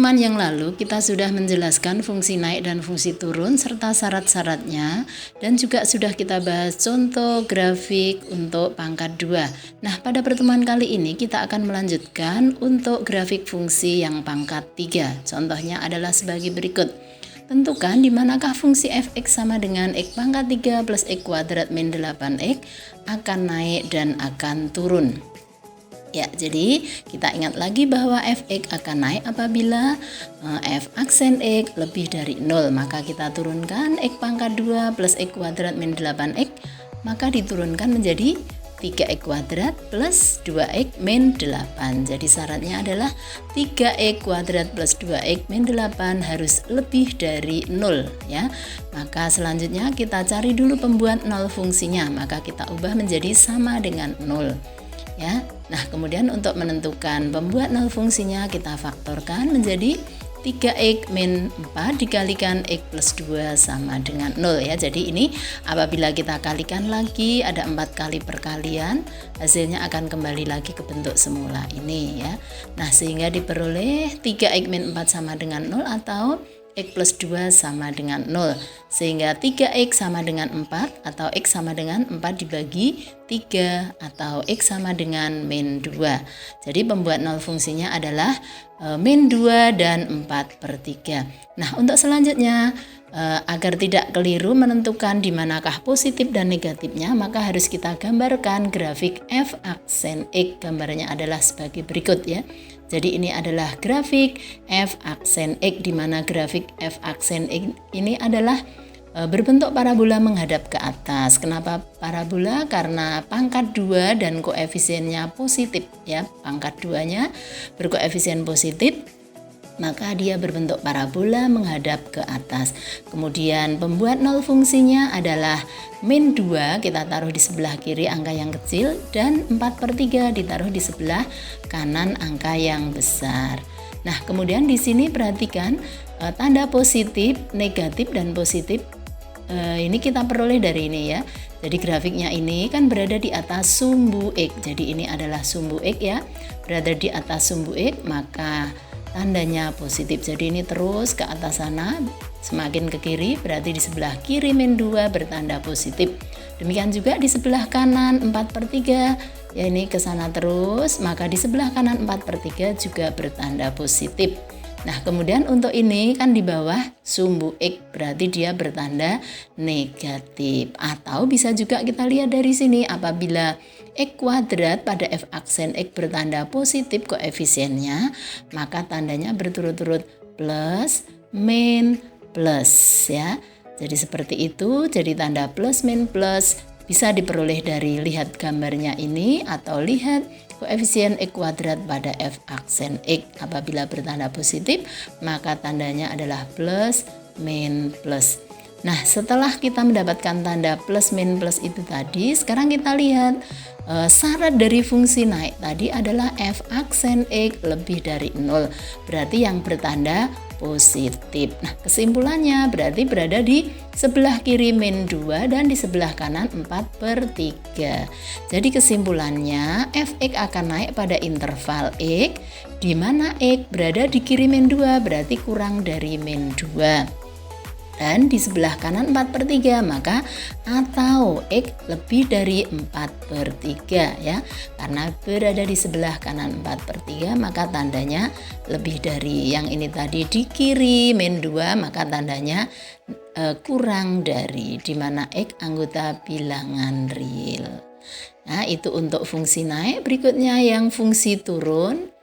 pertemuan yang lalu kita sudah menjelaskan fungsi naik dan fungsi turun serta syarat-syaratnya, dan juga sudah kita bahas contoh grafik untuk pangkat 2. Nah, pada pertemuan kali ini kita akan melanjutkan untuk grafik fungsi yang pangkat 3. Contohnya adalah sebagai berikut. Tentukan di manakah fungsi fx sama dengan x pangkat 3 plus x kuadrat min 8x akan naik dan akan turun. Ya, jadi kita ingat lagi bahwa fx akan naik apabila f aksen x lebih dari 0. Maka kita turunkan x pangkat 2 plus x kuadrat min 8x, maka diturunkan menjadi 3x kuadrat plus 2x min 8. Jadi syaratnya adalah 3x kuadrat plus 2x min 8 harus lebih dari 0 ya. Maka selanjutnya kita cari dulu pembuat 0 fungsinya, maka kita ubah menjadi sama dengan 0 ya. Nah, kemudian untuk menentukan pembuat 0 fungsinya kita faktorkan menjadi 3x min 4 dikalikan x plus 2 sama dengan 0 ya. Jadi ini apabila kita kalikan lagi ada 4 kali perkalian, hasilnya akan kembali lagi ke bentuk semula ini ya. Nah, sehingga diperoleh 3x min 4 sama dengan 0 atau x plus 2 sama dengan 0. Sehingga 3x sama dengan 4 atau x sama dengan 4 dibagi 3 atau x sama dengan min 2. Jadi pembuat 0 fungsinya adalah min 2 dan 4/3. Nah, untuk selanjutnya agar tidak keliru menentukan di manakah positif dan negatifnya, maka harus kita gambarkan grafik f aksen x. Gambarnya adalah sebagai berikut ya. Jadi ini adalah grafik f aksen x, di mana grafik f aksen x ini adalah berbentuk parabola menghadap ke atas. Kenapa parabola? Karena pangkat 2 dan koefisiennya positif ya. Pangkat 2-nya berkoefisien positif, maka dia berbentuk parabola menghadap ke atas. Kemudian pembuat 0 fungsinya adalah min 2 kita taruh di sebelah kiri angka yang kecil, dan 4/3 ditaruh di sebelah kanan angka yang besar. Nah, kemudian di sini perhatikan tanda positif, negatif, dan positif ini kita peroleh dari ini ya. Jadi grafiknya ini kan berada di atas sumbu X. Jadi ini adalah sumbu X ya. Berada di atas sumbu X, maka tandanya positif. Jadi ini terus ke atas sana, semakin ke kiri berarti di sebelah kiri min 2 bertanda positif. Demikian juga di sebelah kanan 4/3 ya, ini ke sana terus, maka di sebelah kanan 4/3 juga bertanda positif. Nah, kemudian untuk ini kan di bawah sumbu X, berarti dia bertanda negatif. Atau bisa juga kita lihat dari sini, apabila x kuadrat pada f aksen x bertanda positif koefisiennya, maka tandanya berturut-turut plus, min, plus ya. Jadi seperti itu, jadi tanda plus, min, plus bisa diperoleh dari lihat gambarnya ini atau lihat koefisien x kuadrat pada f aksen x. Apabila bertanda positif, maka tandanya adalah plus, min, plus. Nah, setelah kita mendapatkan tanda plus, min, plus itu tadi, sekarang kita lihat syarat dari fungsi naik tadi adalah f aksen x lebih dari 0. Berarti yang bertanda positif. Nah, kesimpulannya berarti berada di sebelah kiri min 2 dan di sebelah kanan 4/3. Jadi kesimpulannya fx akan naik pada interval x, di mana x berada di kiri min 2 berarti kurang dari min 2. Dan di sebelah kanan 4/3, maka atau x lebih dari 4/3 ya. Karena berada di sebelah kanan 4/3, maka tandanya lebih dari. Yang ini tadi di kiri min 2, maka tandanya kurang dari, di mana x anggota bilangan real. Nah, itu untuk fungsi naik. Berikutnya yang fungsi turun.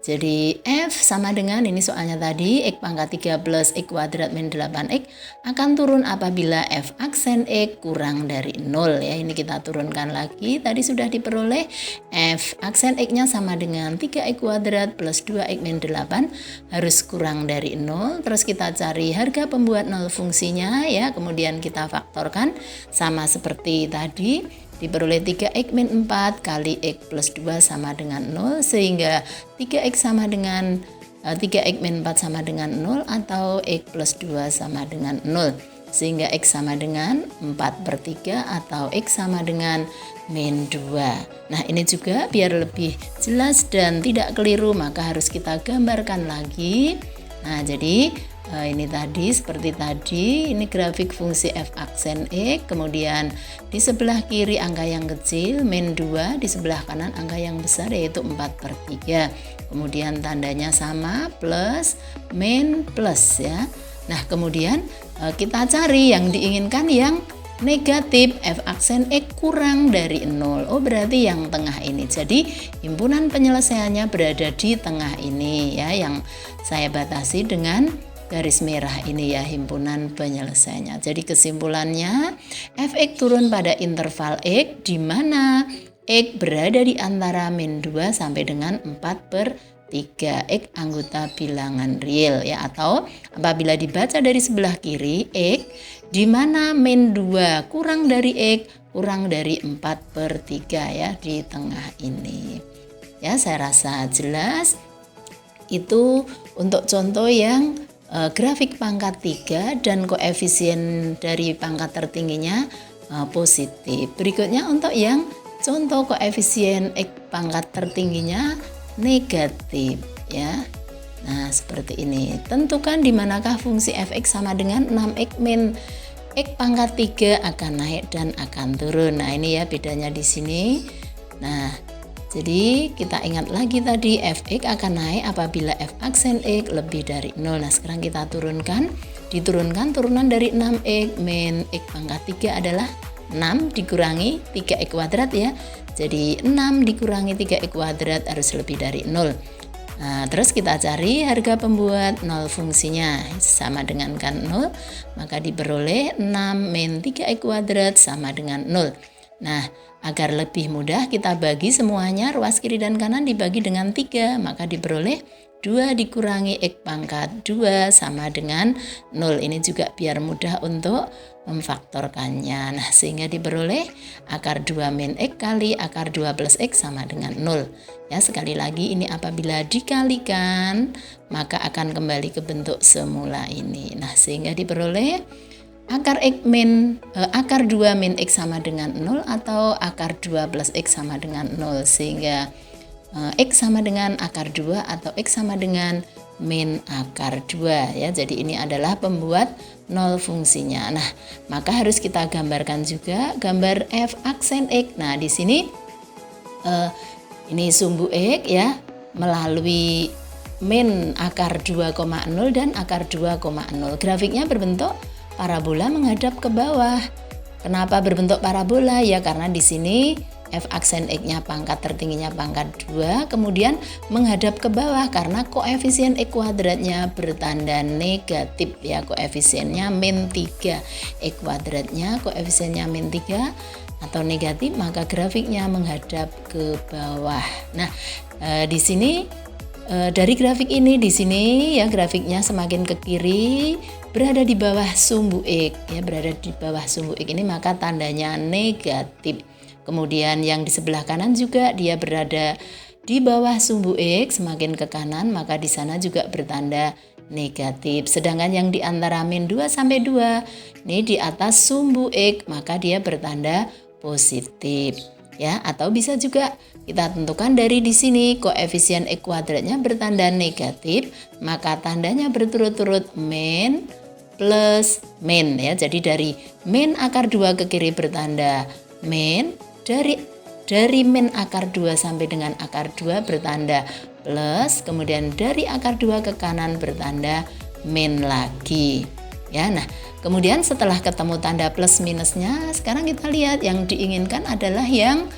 Jadi f sama dengan, ini soalnya tadi, x pangkat 3 plus x kuadrat min 8x akan turun apabila f aksen x kurang dari 0 ya. Ini kita turunkan lagi, tadi sudah diperoleh f aksen x-nya sama dengan 3x kuadrat plus 2x min 8 harus kurang dari 0. Terus kita cari harga pembuat 0 fungsinya ya, kemudian kita faktorkan sama seperti tadi. Diperoleh 3x min 4 kali x plus 2 sama dengan 0, sehingga 3x sama dengan 3x min 4 sama dengan 0 atau x plus 2 sama dengan 0. Sehingga x sama dengan 4/3 atau x sama dengan min 2. Nah, ini juga biar lebih jelas dan tidak keliru, maka harus kita gambarkan lagi. Nah, jadi ini tadi seperti tadi, ini grafik fungsi f aksen X, kemudian di sebelah kiri angka yang kecil min 2, di sebelah kanan angka yang besar yaitu 4/3. Kemudian tandanya sama, plus min plus ya. Nah, kemudian kita cari yang diinginkan yang negatif, f aksen X kurang dari 0. Oh, berarti yang tengah ini. Jadi himpunan penyelesaiannya berada di tengah ini ya, yang saya batasi dengan garis merah ini ya, himpunan penyelesaiannya. Jadi kesimpulannya fx turun pada interval x di mana x berada di antara min 2 sampai dengan 4/3. X anggota bilangan real ya, atau apabila dibaca dari sebelah kiri x di mana min 2 kurang dari x kurang dari 4/3 ya, di tengah ini. Ya, saya rasa jelas. Itu untuk contoh yang grafik pangkat 3 dan koefisien dari pangkat tertingginya positif. Berikutnya untuk yang contoh koefisien X pangkat tertingginya negatif ya. Nah, seperti ini. Tentukan di manakah fungsi fx sama dengan 6x min X pangkat 3 akan naik dan akan turun. Nah, ini ya bedanya di sini. Nah, jadi kita ingat lagi tadi fx akan naik apabila f aksen X lebih dari 0. Nah, sekarang kita turunkan. Diturunkan turunan dari 6x min X pangkat 3 adalah 6 dikurangi 3x kuadrat ya. Jadi 6 dikurangi 3x kuadrat harus lebih dari 0. Nah, terus kita cari harga pembuat 0 fungsinya sama dengan kan 0, maka diperoleh 6 min 3x kuadrat sama dengan 0. Nah, agar lebih mudah kita bagi semuanya, ruas kiri dan kanan dibagi dengan 3, maka diperoleh 2 dikurangi X pangkat 2 sama dengan 0. Ini juga biar mudah untuk memfaktorkannya. Nah, sehingga diperoleh akar 2 min X kali akar 2 plus X sama dengan 0. Ya, sekali lagi ini apabila dikalikan, maka akan kembali ke bentuk semula ini. Nah, sehingga diperoleh akar 2 min X sama dengan 0 atau akar 2 plus X sama dengan 0, sehingga X sama dengan akar 2 atau X sama dengan min akar 2 ya. Jadi ini adalah pembuat 0 fungsinya. Nah, maka harus kita gambarkan juga gambar f aksen X. Nah, di sini ini sumbu X ya, melalui min akar 2,0 dan akar 2,0. Grafiknya berbentuk parabola menghadap ke bawah. Kenapa berbentuk parabola? Ya karena di sini f aksen X-nya pangkat tertingginya pangkat 2, kemudian menghadap ke bawah karena koefisien X kuadratnya bertanda negatif ya, koefisiennya min 3. X kuadratnya koefisiennya min 3 atau negatif, maka grafiknya menghadap ke bawah. Nah, di sini dari grafik ini di sini ya, grafiknya semakin ke kiri berada di bawah sumbu X ya, berada di bawah sumbu X ini maka tandanya negatif. Kemudian yang di sebelah kanan juga dia berada di bawah sumbu X, semakin ke kanan maka di sana juga bertanda negatif. Sedangkan yang di antara min 2 sampai 2 ini di atas sumbu X maka dia bertanda positif. Ya, atau bisa juga kita tentukan dari di sini koefisien X kuadratnya bertanda negatif, maka tandanya berturut-turut min plus min ya. Jadi dari min akar 2 ke kiri bertanda min, dari min akar 2 sampai dengan akar 2 bertanda plus, kemudian dari akar 2 ke kanan bertanda min lagi. Ya, nah, kemudian setelah ketemu tanda plus minusnya, sekarang kita lihat yang diinginkan adalah yang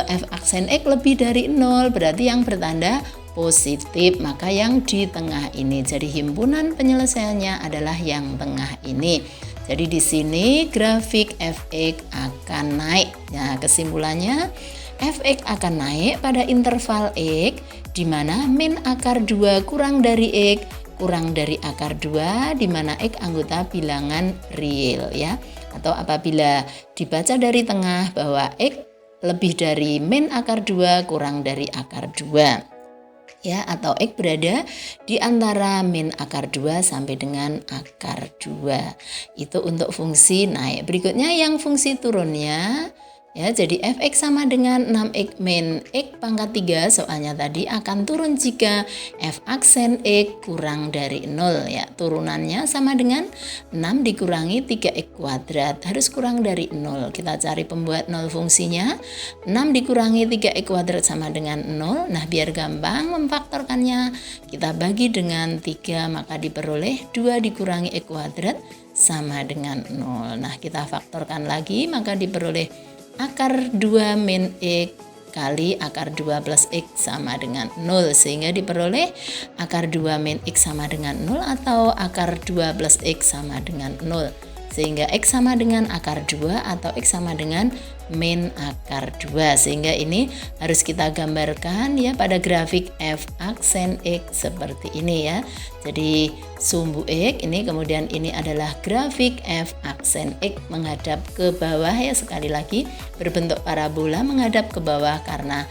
f aksen X lebih dari 0, berarti yang bertanda positif, maka yang di tengah ini. Jadi himpunan penyelesaiannya adalah yang tengah ini. Jadi di sini grafik fx akan naik. Nah, kesimpulannya fx akan naik pada interval x di mana min akar 2 kurang dari x kurang dari akar 2 di mana X anggota bilangan real ya. Atau apabila dibaca dari tengah bahwa X lebih dari min akar 2 kurang dari akar 2. Ya, atau X berada di antara min akar 2 sampai dengan akar 2. Itu untuk fungsi naik. Berikutnya yang fungsi turunnya. Ya, jadi fx sama dengan 6x min x pangkat 3 soalnya tadi akan turun jika f aksen x kurang dari 0 ya. Turunannya sama dengan 6 dikurangi 3x kuadrat, harus kurang dari 0. Kita cari pembuat 0 fungsinya. 6 dikurangi 3x kuadrat sama dengan 0. Nah, biar gampang memfaktorkannya, kita bagi dengan 3, maka diperoleh 2 dikurangi x kuadrat sama dengan 0. Nah, kita faktorkan lagi, maka diperoleh akar 2 min x kali akar 2 plus x sama dengan 0, sehingga diperoleh akar 2 min x sama dengan 0 atau akar 2 plus x sama dengan 0, sehingga x sama dengan akar 2 atau x sama dengan min akar 2, sehingga ini harus kita gambarkan ya pada grafik f aksen x seperti ini ya. Jadi sumbu x ini, kemudian ini adalah grafik f aksen x menghadap ke bawah ya, sekali lagi berbentuk parabola menghadap ke bawah karena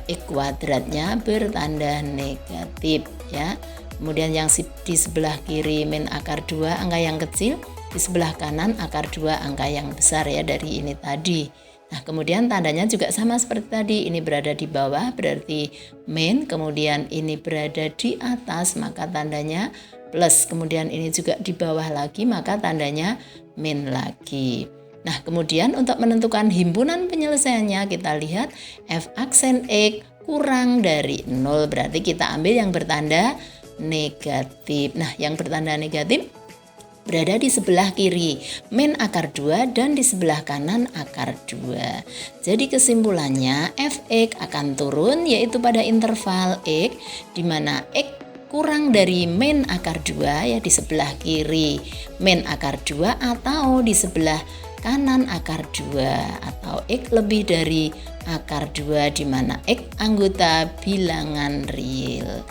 x kuadratnya bertanda negatif ya. Kemudian yang di sebelah kiri min akar 2 angka yang kecil, di sebelah kanan akar 2 angka yang besar ya dari ini tadi. Nah, kemudian tandanya juga sama seperti tadi, ini berada di bawah berarti min, kemudian ini berada di atas maka tandanya plus, kemudian ini juga di bawah lagi maka tandanya min lagi. Nah, kemudian untuk menentukan himpunan penyelesaiannya kita lihat f aksen x kurang dari 0, berarti kita ambil yang bertanda negatif. Nah, yang bertanda negatif berada di sebelah kiri min akar 2 dan di sebelah kanan akar 2. Jadi kesimpulannya fx akan turun yaitu pada interval x di mana x kurang dari min akar 2 ya di sebelah kiri min akar 2 atau di sebelah kanan akar 2 atau x lebih dari akar 2 di mana x anggota bilangan real.